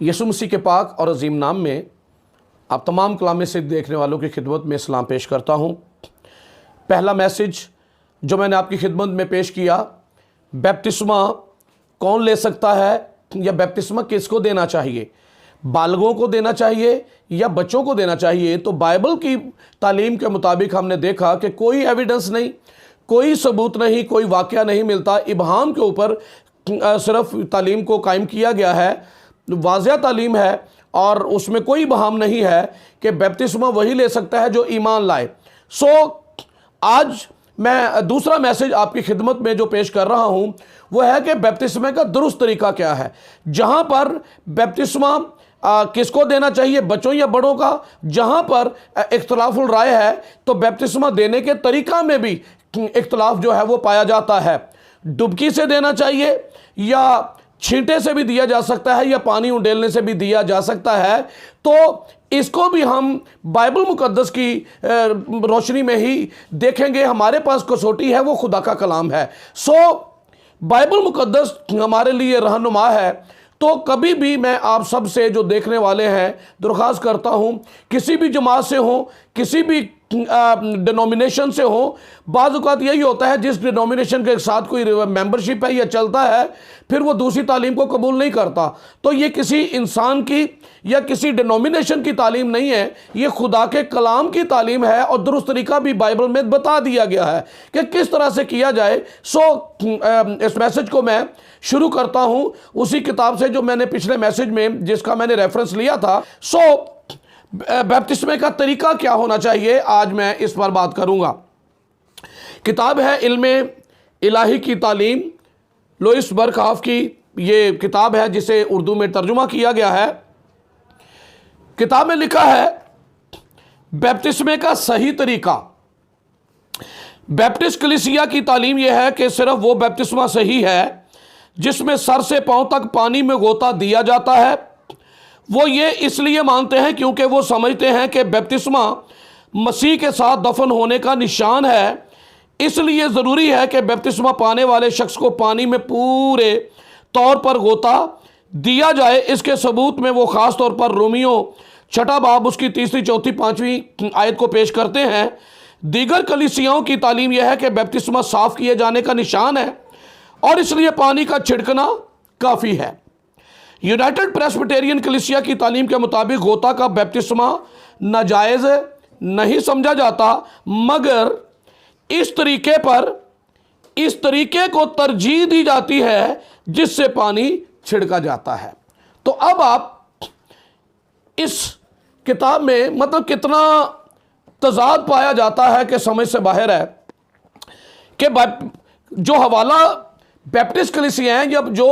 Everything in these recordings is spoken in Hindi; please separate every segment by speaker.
Speaker 1: यीशु मसीह के पाक और अजीम नाम में आप तमाम कलाम से देखने वालों की खिदमत में सलाम पेश करता हूँ। पहला मैसेज जो मैंने आपकी खिदमत में पेश किया, बैप्तिस्मा कौन ले सकता है या बैप्तिस्मा किसको देना चाहिए, बालगों को देना चाहिए या बच्चों को देना चाहिए। तो बाइबल की तालीम के मुताबिक हमने देखा कि कोई एविडेंस नहीं, कोई सबूत नहीं, कोई वाक़या नहीं मिलता। इब्हाम के ऊपर सिर्फ तालीम को कायम किया गया है, वाज़िया तालीम है और उसमें कोई इब्हाम नहीं है कि बैप्तिस्मा वही ले सकता है जो ईमान लाए। आज मैं दूसरा मैसेज आपकी खिदमत में जो पेश कर रहा हूं वो है कि बैप्तिस्मा का दुरुस्त तरीका क्या है। जहां पर बैप्तिस्मा किसको देना चाहिए, बच्चों या बड़ों का, जहां पर इख्तलाफुल राय है तो बैप्तिस्मा देने के तरीका में भी इख्तलाफ जो है वो पाया जाता है। डुबकी से देना चाहिए या छींटे से भी दिया जा सकता है या पानी उंडेलने से भी दिया जा सकता है। तो इसको भी हम बाइबल मुकद्दस की रोशनी में ही देखेंगे। हमारे पास कसौटी है, वो खुदा का कलाम है। बाइबल मुकद्दस हमारे लिए रहनुमा है। तो कभी भी मैं आप सब से जो देखने वाले हैं दरख्वास्त करता हूं, किसी भी जमात से हो, किसी भी डिनोमिनेशन से हो, बाज़ औक़ात यही होता है जिस डिनोमिनेशन के साथ कोई मेंबरशिप है या चलता है फिर वो दूसरी तालीम को कबूल नहीं करता। तो ये किसी इंसान की या किसी डिनोमिनेशन की तालीम नहीं है, ये खुदा के कलाम की तालीम है और दुरुस्त तरीका भी बाइबल में बता दिया गया है कि किस तरह से किया जाए। इस मैसेज को मैं शुरू करता हूँ उसी किताब से जो मैंने पिछले मैसेज में जिसका मैंने रेफरेंस लिया था। बैप्तिस्मे का तरीका क्या होना चाहिए, आज मैं इस पर बात करूंगा। किताब है इल्मे इलाही की तालीम, लुईस बरकहाफ की ये किताब है जिसे उर्दू में तर्जुमा किया गया है। किताब में लिखा है बैप्तिस्मे का सही तरीका। बैप्टिस्ट कलीसिया की तालीम यह है कि सिर्फ वो बैप्तिस्मा सही है जिसमें सर से पांव तक पानी में गोता दिया जाता है। वो ये इसलिए मानते हैं क्योंकि वो समझते हैं कि बैप्तिस्मा मसीह के साथ दफन होने का निशान है। इसलिए ज़रूरी है कि बैप्तिस्मा पाने वाले शख्स को पानी में पूरे तौर पर गोता दिया जाए। इसके सबूत में वो ख़ास तौर पर रोमियो 6 बाब उसकी 3, 4, 5 आयत को पेश करते हैं। दीगर कलीसियाओं की तालीम यह है कि बैप्तिस्मा साफ़ किए जाने का निशान है और इसलिए पानी का छिड़कना काफ़ी है। यूनाइटेड प्रेस्बिटेरियन कलीसिया की तालीम के मुताबिक गोता का बैप्तिस्मा नाजायज़ नहीं समझा जाता, मगर इस तरीके को तरजीह दी जाती है जिससे पानी छिड़का जाता है। तो अब आप इस किताब में मतलब कितना तजाद पाया जाता है कि समझ से बाहर है कि जो हवाला बैप्टिस्ट कलीसिया हैं जब जो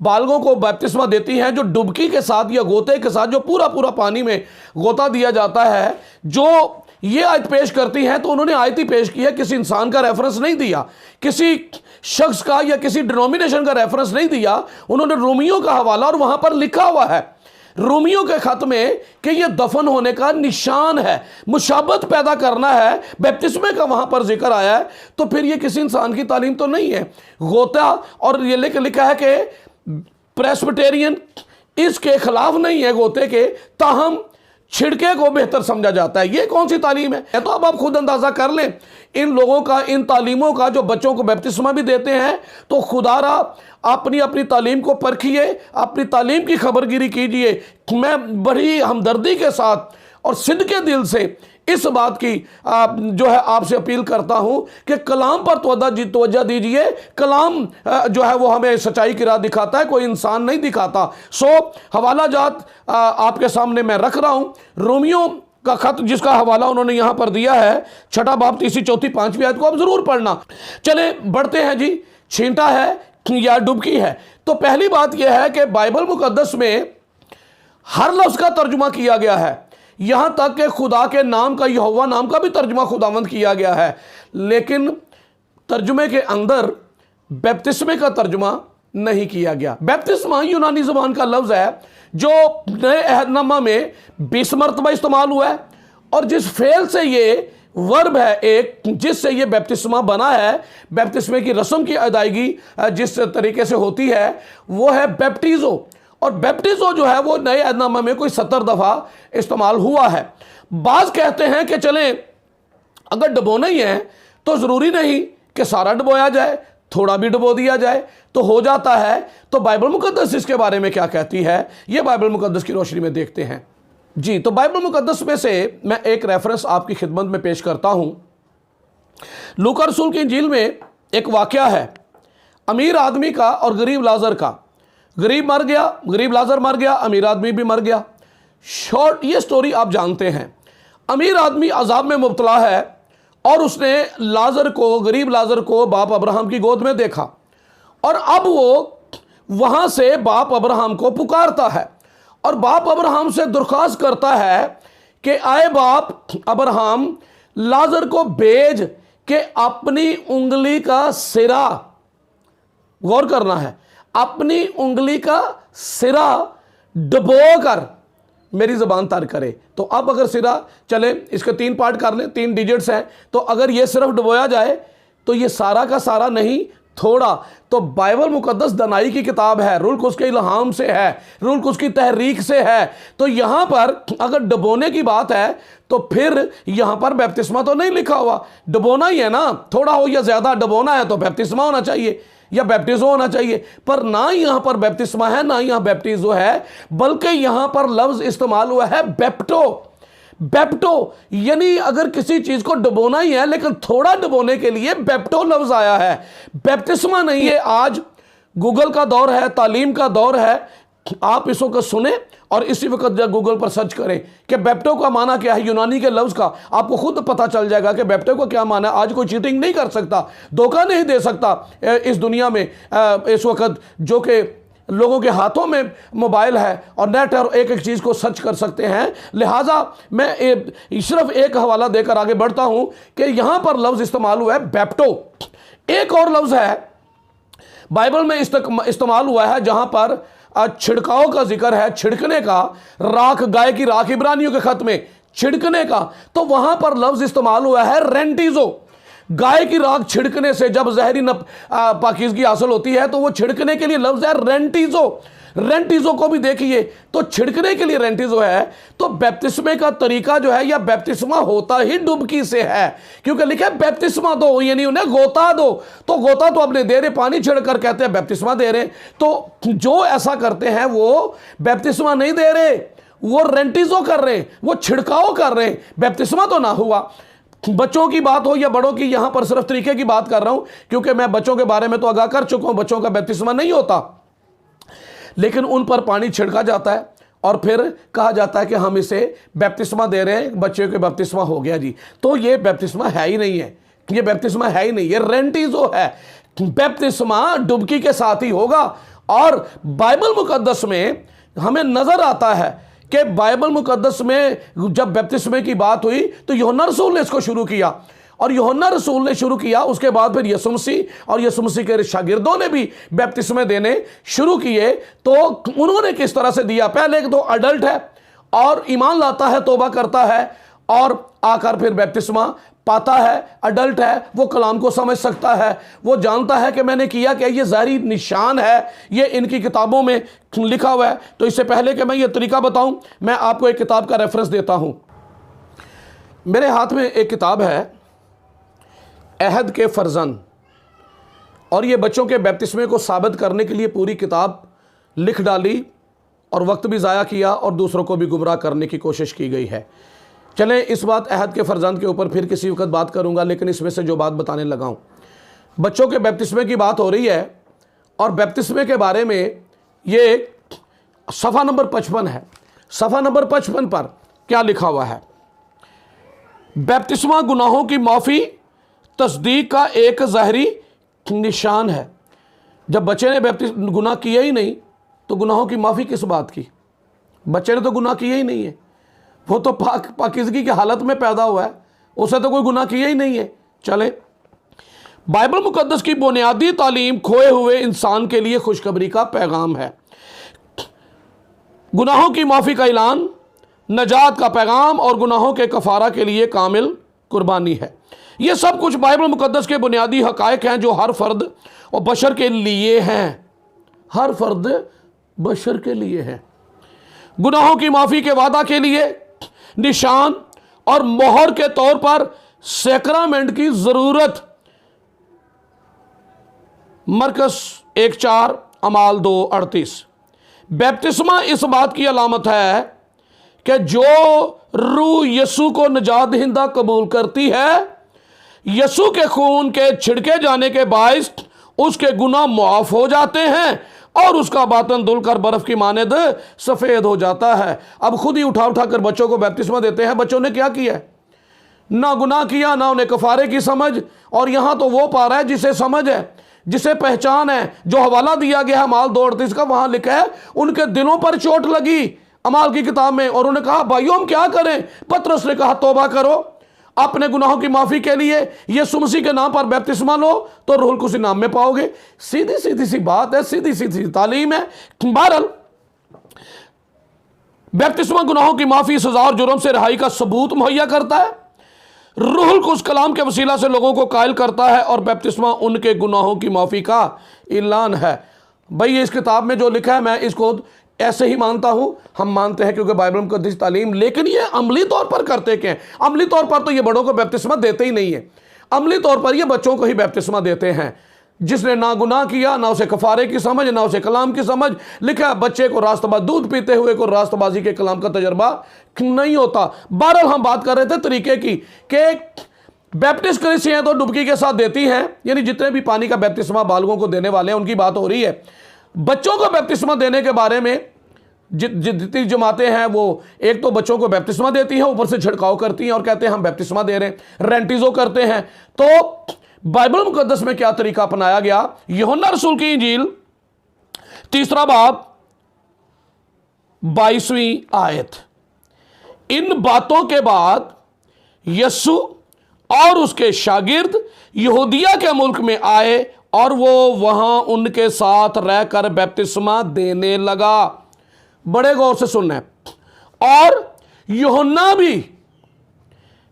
Speaker 1: बालगों को बैप्तिस्मा देती हैं, जो डुबकी के साथ या गोते के साथ जो पूरा पानी में गोता दिया जाता है, जो ये आयत पेश करती हैं, तो उन्होंने आयत ही पेश की है, किसी इंसान का रेफरेंस नहीं दिया, किसी शख्स का या किसी डिनोमिनेशन का रेफरेंस नहीं दिया। उन्होंने रोमियो का हवाला और वहां पर लिखा हुआ है रोमियो के खत में कि यह दफन होने का निशान है, मुशाबत पैदा करना है, बैप्तिस्मे का वहां पर जिक्र आया है। तो फिर यह किसी इंसान की तालीम तो नहीं है। गोता और ये लिखा है कि प्रेस्बिटेरियन इसके खिलाफ नहीं है गोते के, ताहम छिड़के को बेहतर समझा जाता है। ये कौन सी तालीम है? तो अब आप खुद अंदाजा कर लें इन लोगों का, इन तालीमों का जो बच्चों को बैप्तिस्मा भी देते हैं। तो खुदारा अपनी तालीम को परखिए, अपनी तालीम की खबरगिरी कीजिए। मैं बड़ी हमदर्दी के साथ और सिद्क़े दिल से इस बात की जो है आपसे अपील करता हूं कि कलाम पर तवज्जो दीजिए। कलाम जो है वो हमें सच्चाई की राह दिखाता है, कोई इंसान नहीं दिखाता। हवाला जात आपके सामने मैं रख रहा हूं। रोमियो का खत जिसका हवाला उन्होंने यहां पर दिया है 6 बाब 3, 4, 5 आयत को आप जरूर पढ़ना। चले बढ़ते हैं जी, छींटा है या डुबकी है। तो पहली बात यह है कि बाइबल मुकद्दस में हर लफ्ज का तर्जुमा किया गया है, यहां तक कि खुदा के नाम का, यहोवा नाम का भी तर्जुमा खुदावंद किया गया है, लेकिन तर्जुमे के अंदर बैप्तिस्मे का तर्जुमा नहीं किया गया। बैप्तिस्मा यूनानी ज़बान का लफ्ज़ है जो नए अहदनामा में 20 मरतबा इस्तेमाल हुआ है और जिस फेल से ये वर्ब है एक जिससे ये बैप्तिस्मा बना है, बैप्तिस्मे की रस्म की अदायगी जिस तरीके से होती है वो है बैप्टिज़ो। और बैप्टिज़ो जो है वो नए अहदनामे में कोई 70 दफ़ा इस्तेमाल हुआ है। बाज़ कहते हैं कि चलें अगर डुबोना ही है तो ज़रूरी नहीं कि सारा डुबोया जाए, थोड़ा भी डुबो दिया जाए तो हो जाता है। तो बाइबल मुकद्दस इसके बारे में क्या कहती है, ये बाइबल मुकद्दस की रोशनी में देखते हैं जी। तो बाइबल मुकद्दस में से मैं एक रेफरेंस आपकी खिदमत में पेश करता हूं। लूका रसूल की इंजील में एक वाकया है अमीर आदमी का और गरीब लाजर का। गरीब मर गया, गरीब लाजर मर गया, अमीर आदमी भी मर गया। शॉर्ट ये स्टोरी आप जानते हैं। अमीर आदमी अजाब में मुब्तला है और उसने लाजर को, गरीब लाजर को बाप अब्राहम की गोद में देखा और अब वो वहां से बाप अब्राहम को पुकारता है और बाप अब्राहम से दरख्वास्त करता है कि आए बाप अब्राहम, लाजर को भेज के अपनी उंगली का सिरा, गौर करना है, अपनी उंगली का सिरा डुबो कर मेरी ज़बान तर करे। तो अब अगर सिरा, चले इसके 3 पार्ट कर लें, 3 डिजिट्स हैं, तो अगर ये सिर्फ डुबोया जाए तो ये सारा का सारा नहीं, थोड़ा। तो बाइबल मुकद्दस दनाई की किताब है, रुल्क उसके इल्हाम से है, रुल्क उसकी तहरीक से है। तो यहाँ पर अगर डुबोने की बात है तो फिर यहाँ पर बैप्तिस्मा तो नहीं लिखा हुआ, डुबोना ही है ना, थोड़ा हो या ज़्यादा डुबोना है तो बैप्तिस्मा होना चाहिए या बैप्टिज़ो होना चाहिए। पर ना यहाँ पर बैप्तिस्मा है ना यहाँ बैप्टिज़ो है, बल्कि यहाँ पर लफ्ज़ इस्तेमाल हुआ है बैप्टो। बैप्टो यानी अगर किसी चीज को डुबोना ही है लेकिन थोड़ा डुबोने के लिए बैप्टो लफ्ज आया है, बैप्तिस्मा नहीं है। आज गूगल का दौर है, तालीम का दौर है, आप इसको को सुने और इसी वक्त जब गूगल पर सर्च करें कि बैप्टो का माना क्या है, यूनानी के लफ्ज का आपको खुद पता चल जाएगा कि बैप्टो को क्या माना है। आज कोई चीटिंग नहीं कर सकता, धोखा नहीं दे सकता इस दुनिया में इस वक्त, जो कि लोगों के हाथों में मोबाइल है और नेट है और एक एक चीज़ को सर्च कर सकते हैं। लिहाजा मैं सिर्फ एक हवाला देकर आगे बढ़ता हूं कि यहां पर लफ्ज़ इस्तेमाल हुआ है बैप्टो। एक और लफ्ज़ है बाइबल में इस्तेमाल हुआ है जहां पर छिड़काव का जिक्र है, छिड़कने का, राख, गाय की राख, इब्रानियों के खत में छिड़कने का, तो वहां पर लफ्ज़ इस्तेमाल हुआ है रेंटिजो। गाय की राख छिड़कने से जब जहरी पाकीज़गी हासिल होती है तो वो छिड़कने के लिए लफ्ज़ है रेंटिजो। रेंटिजो को भी देखिए तो छिड़कने के लिए रेंटिजो है। तो बैप्तिस्मे का तरीका जो है या बैप्तिस्मा होता ही डुबकी से है, क्योंकि लिखा है बैप्तिस्मा दो, यानी उन्हें गोता दो। तो गोता तो अपने दे रहे, पानी छिड़कर कहते हैं बैप्तिस्मा दे रहे। तो जो ऐसा करते हैं वो बैप्तिस्मा नहीं दे रहे, वो रेंटिजो कर रहे, वो छिड़काव कर रहे, बैप्तिस्मा तो ना हुआ। बच्चों की बात हो या बड़ों की, यहां पर सिर्फ तरीके की बात कर रहा हूं क्योंकि मैं बच्चों के बारे में तो आगाह कर चुका हूं, बच्चों का बैप्तिस्मा नहीं होता, लेकिन उन पर पानी छिड़का जाता है और फिर कहा जाता है कि हम इसे बैप्तिस्मा दे रहे हैं, बच्चे के बैप्तिस्मा हो गया जी। तो ये बैप्तिस्मा है ही नहीं है, ये बैप्तिस्मा है ही नहीं, ये रेंटिजो है। बैप्तिस्मा डुबकी के साथ ही होगा। और बाइबल मुकद्दस में हमें नजर आता है कि बाइबल मुकद्दस में जब बैप्तिस्मे की बात हुई तो यूहन्ना रसूल ने इसको शुरू किया और यूहन्ना रसूल ने शुरू किया, उसके बाद फिर यीशु मसीह और यीशु मसीह के शागिर्दों ने भी बैप्तिस्मे देने शुरू किए। तो उन्होंने किस तरह से दिया, पहले तो अडल्ट है और ईमान लाता है, तौबा करता है और आकर फिर बैप्तिस्मा पाता है, अडल्ट है, वो कलाम को समझ सकता है, वो जानता है कि मैंने किया क्या, ये ज़ाहिरी निशान है, ये इनकी किताबों में लिखा हुआ है। तो इससे पहले कि मैं ये तरीका बताऊं, मैं आपको एक किताब का रेफरेंस देता हूं। मेरे हाथ में एक किताब है अहद के फर्जंद, और ये बच्चों के बैप्तिस्मे को साबित करने के लिए पूरी किताब लिख डाली और वक्त भी ज़ाया किया और दूसरों को भी गुमराह करने की कोशिश की गई है। चलें इस बात अहद के फर्जंद के ऊपर फिर किसी वक्त बात करूंगा, लेकिन इसमें से जो बात बताने लगा हूं, बच्चों के बैप्तिस्मे की बात हो रही है और बैप्तिस्मे के बारे में ये सफ़ा नंबर 55 है। सफ़ा नंबर 55 पर क्या लिखा हुआ है? बैप्तिस्मा गुनाहों की माफ़ी तस्दीक का एक ज़ाहिरी निशान है। जब बच्चे ने गुनाह किया ही नहीं तो गुनाहों की माफ़ी किस बात की? बच्चे ने तो गुनाह किया ही नहीं है, वो तो पाकीज़गी की हालत में पैदा हुआ है, उसे तो कोई गुनाह किया ही नहीं है। चले, बाइबल मुकद्दस की बुनियादी तालीम खोए हुए इंसान के लिए खुशखबरी का पैगाम है। गुनाहों की माफ़ी का ऐलान, नजात का पैगाम और गुनाहों के कफ़ारा के लिए कामिल कुर्बानी है। ये सब कुछ बाइबल मुकद्दस के बुनियादी हक़ाइक़ हैं जो हर फ़र्द और बशर के लिए हैं। हर फर्द बशर के लिए है, गुनाहों की माफी के वादा के लिए, निशान और मोहर के तौर पर सैक्रामेंट की जरूरत। मरकस 1:4, अमाल 2:38। बैप्तिस्मा इस बात की अलामत है कि जो रूह यीशु को निजात दहिंदा कबूल करती है, यीशु के खून के छिड़के जाने के बायस उसके गुनाह मुआफ हो जाते हैं और उसका बातन धुलकर बर्फ की मानद सफेद हो जाता है। अब खुद ही उठा उठा कर बच्चों को बैप्तिस्मा देते हैं। बच्चों ने क्या किया? ना गुनाह किया, ना उन्हें कफारे की समझ। और यहां तो वो पा रहा है जिसे समझ है, जिसे पहचान है। जो हवाला दिया गया है अमाल 2:38 का, वहां लिखा है उनके दिलों पर चोट लगी अमाल की किताब में, और उन्होंने कहा भाइयों हम क्या करें? पतरस ने कहा तौबा करो, अपने गुनाहों की माफी के लिए यीशु मसीह के नाम पर बैप्तिस्मा लो तो रूहुल कुद्स नाम में पाओगे। सीधी सीधी सी बात है, सीधी सीधी तालीम है। बहरहाल बैप्तिस्मा गुनाहों की माफी, सजा और जुर्म से रिहाई का सबूत मुहैया करता है। रूहुल कुद्स कलाम के वसीला से लोगों को कायल करता है और बैप्तिस्मा उनके गुनाहों की माफी का ऐलान है। भाई इस किताब में जो लिखा है मैं इसको ऐसे ही मानता हूं, हम मानते हैं क्योंकि बाइबल में मुकद्दस तालीम। लेकिन ये अमली तौर पर करते क्या हैं? अमली तौर पर तो ये बड़ों को बैप्तिस्मा देते ही नहीं है, अमली तौर पर ये बच्चों को ही बैप्तिस्मा देते हैं। जिसने ना गुनाह किया, ना उसे कफारे की समझ, ना उसे कलाम की समझ। लिखा है बच्चे को रास्तबाज, दूध पीते हुए को रास्तबाजी के कलाम का तजर्बा नहीं होता। बहरहाल हम बात कर रहे थे तरीके की कि बैप्टिस्ट कलीसियां तो डुबकी के साथ देती हैं, यानी जितने भी पानी का बैप्तिस्मा बालगों को देने वाले हैं उनकी बात हो रही है। बच्चों को बैप्तिस्मा देने के बारे में जितनी जमातें हैं वो एक तो बच्चों को बैप्तिस्मा देती हैं, ऊपर से छिड़काव करती हैं और कहते हैं हम बैप्तिस्मा दे रहे हैं, रेंटिजो करते हैं। तो बाइबल मुकद्दस में क्या तरीका अपनाया गया? यूहन्ना रसूल की इंजील 3 बाब 22वीं आयत। इन बातों के बाद यीशु और उसके शागिर्द यहूदिया के मुल्क में आए और वो वहां उनके साथ रहकर बैप्तिस्मा देने लगा। बड़े गौर से सुनना है। और यूहन्ना भी,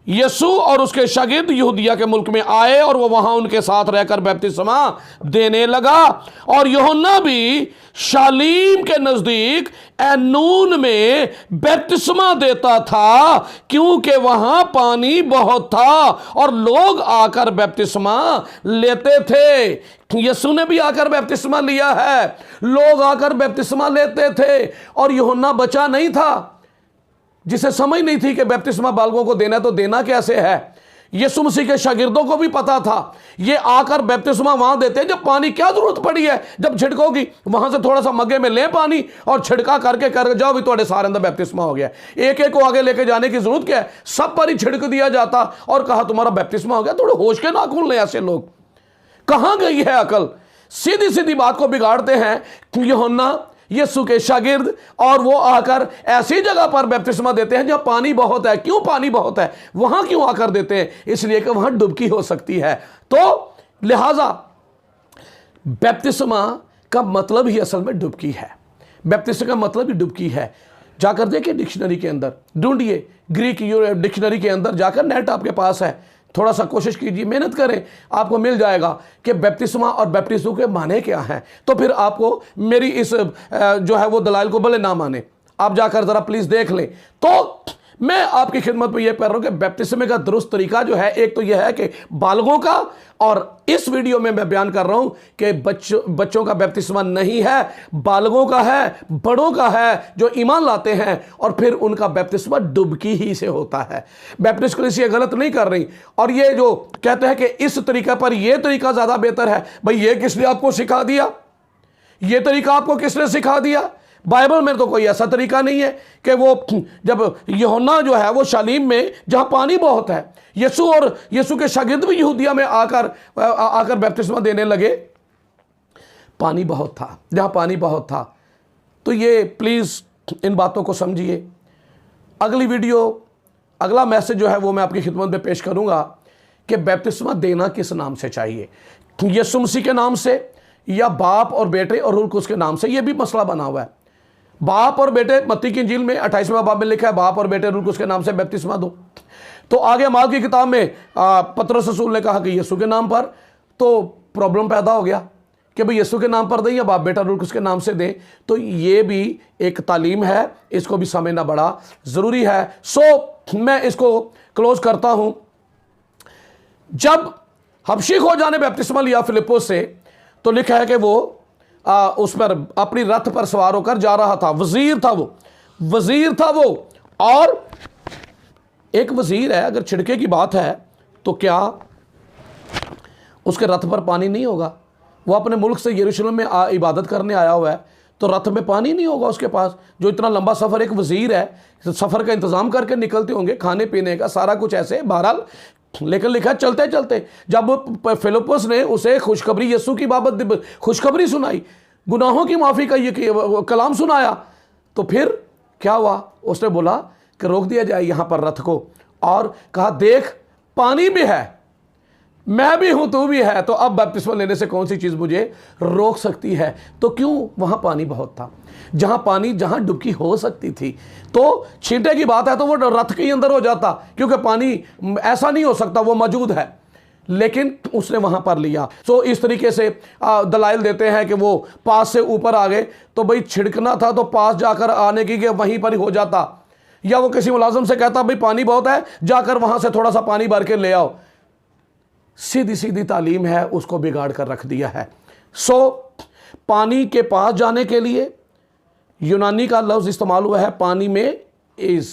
Speaker 1: यीशु और उसके शागिर्द यहूदिया के मुल्क में आए और वो वहां उनके साथ रहकर बैप्तिस्मा देने लगा। और यूहन्ना भी शालीम के नजदीक ऐनून में बैप्तिस्मा देता था, क्योंकि वहां पानी बहुत था और लोग आकर बैप्तिस्मा लेते थे। यीशु ने भी आकर बैप्तिस्मा लिया है, लोग आकर बैप्तिस्मा लेते थे। और यूहन्ना बचा नहीं था, जिसे समझ नहीं थी कि बैप्तिस्मा बालगों को देना, तो देना कैसे है। यीशु मसीह के शागिर्दों को भी पता था, ये आकर बैप्तिस्मा वहां देते हैं जब पानी, क्या जरूरत पड़ी है, जब छिड़कोगी वहां से थोड़ा सा मग्गे में ले पानी और छिड़का करके कर जाओ, भी थोड़े सारे अंदर बैप्तिस्मा हो गया। एक एक को आगे लेके जाने की जरूरत क्या है? सब पर ही छिड़क दिया जाता और कहा तुम्हारा बैप्तिस्मा हो गया। थोड़े होश के नाखून ले ऐसे लोग, कहां गई है अकल? सीधी सीधी बात को बिगाड़ते हैं। यूहन्ना, यीशु के शागिर्द, और वो आकर ऐसी जगह पर बैप्तिस्मा देते हैं जहां पानी बहुत है। क्यों पानी बहुत है? वहां क्यों आकर देते हैं? इसलिए कि वहां डुबकी हो सकती है। तो लिहाजा बैप्तिस्मा का मतलब ही असल में डुबकी है। बैप्तिस्मा का मतलब ही डुबकी है। जाकर देखिए डिक्शनरी के अंदर, ढूंढिए ग्रीक डिक्शनरी के अंदर जाकर, नेट आपके पास है, थोड़ा सा कोशिश कीजिए, मेहनत करें, आपको मिल जाएगा कि बैप्तिस्मा और बैप्टिज्म के माने क्या हैं। तो फिर आपको मेरी इस जो है वो दलाइल को भले ना माने, आप जाकर ज़रा प्लीज़ देख लें। तो मैं आपकी खिदमत में यह कह रहा हूं कि बैप्तिस्मे का दुरुस्त तरीका जो है, एक तो यह है कि बालगों का, और इस वीडियो में मैं बयान कर रहा हूं कि बच्चों का बैप्तिस्मा नहीं है, बालगों का है, बड़ों का है जो ईमान लाते हैं, और फिर उनका बैप्तिस्मा डुबकी ही से होता है। बैप्टिस्ट कलीसिया गलत नहीं कर रही। और ये जो कहते हैं कि इस तरीका पर यह तरीका ज़्यादा बेहतर है, भाई ये किसने आपको सिखा दिया? ये तरीका आपको किसने सिखा दिया? बाइबल में तो कोई ऐसा तरीका नहीं है कि वो जब यूहन्ना जो है वो शालीम में जहां पानी बहुत है, यीशु और यीशु के शागिर्द भी यहूदिया में आकर बैप्तिस्मा देने लगे, पानी बहुत था, जहां पानी बहुत था। तो ये प्लीज़ इन बातों को समझिए। अगली वीडियो, अगला मैसेज जो है वो मैं आपकी खिदमत में पेश करूंगा कि बैप्तिस्मा देना किस नाम से चाहिए, यीशु मसीह के नाम से या बाप और बेटे और रूह कुद्स के नाम से। ये भी मसला बना हुआ है। बाप और बेटे, मत्ती की इंजील में 28वें बाब में लिखा है बाप और बेटे रूह कुद्स के नाम से बैप्तिस्मा दो। तो आगे अमाल की किताब में पतरस रसूल ने कहा कि यीशु के नाम पर, तो प्रॉब्लम पैदा हो गया कि भाई यीशु के नाम पर दें या बाप बेटा रूह उसके नाम से दें, तो ये भी एक तालीम है, इसको भी समझना बड़ा ज़रूरी है। सो मैं इसको क्लोज करता हूँ। जब हबशी खोजा ने बपतिस्मा लिया फिलिप्पुस से, तो लिखा है कि वो उस पर अपनी रथ पर सवार होकर जा रहा था। वजीर था वो। और एक वजीर है, अगर छिड़के की बात है तो क्या उसके रथ पर पानी नहीं होगा? वो अपने मुल्क से यरूशलेम में इबादत करने आया हुआ है, तो रथ में पानी नहीं होगा उसके पास? जो इतना लंबा सफ़र, एक वजीर है, सफ़र का इंतज़ाम करके निकलते होंगे, खाने पीने का सारा कुछ ऐसे बहरहाल। लेकिन लिखा चलते चलते जब फिलिप्पुस ने उसे खुशखबरी, यीशु की बाबत खुशखबरी सुनाई, गुनाहों की माफ़ी का ये कलाम सुनाया, तो फिर क्या हुआ? उसने बोला कि रोक दिया जाए यहाँ पर रथ को, और कहा देख पानी भी है, मैं भी हूं, तू भी है, तो अब बपतिस्मा लेने से कौन सी चीज़ मुझे रोक सकती है? तो क्यों? वहाँ पानी बहुत था, जहाँ डुबकी हो सकती थी। तो छींटे की बात है तो वो रथ के ही अंदर हो जाता, क्योंकि पानी ऐसा नहीं हो सकता, वो मौजूद है, लेकिन उसने वहाँ पर लिया। तो इस तरीके से दलाइल देते हैं कि वो पास से ऊपर आ गए, तो भाई छिड़कना था तो पास जाकर आने की, वहीं पर ही हो जाता, या वो किसी मुलाजिम से कहता भाई पानी बहुत है, जाकर वहाँ से थोड़ा सा पानी भर के ले आओ। सीधी सीधी तालीम है, उसको बिगाड़ कर रख दिया है। सो पानी के पास जाने के लिए यूनानी का लफ्ज़ इस्तेमाल हुआ है पानी में इज़,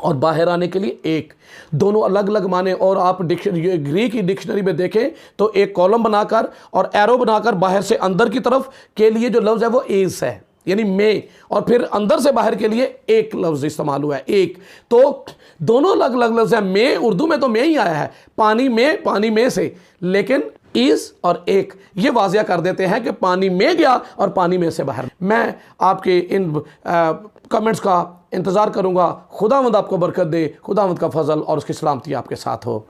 Speaker 1: और बाहर आने के लिए एक, दोनों अलग अलग माने। और आप ग्रीक की डिक्शनरी में देखें तो एक कॉलम बनाकर और एरो बनाकर बाहर से अंदर की तरफ के लिए जो लफ्ज़ है वो इज़ है, यानी में, और फिर अंदर से बाहर के लिए एक लफ्ज़ इस्तेमाल हुआ है, एक। तो दोनों अलग अलग लफ्ज़ है। में उर्दू में तो में ही आया है, पानी में से, लेकिन इस और एक ये वाजिया कर देते हैं कि पानी में गया और पानी में से बाहर। मैं आपके इन कमेंट्स का इंतज़ार करूँगा। खुदावंद आपको बरकत दे, खुदावंद का फजल और उसकी सलामती आपके साथ हो।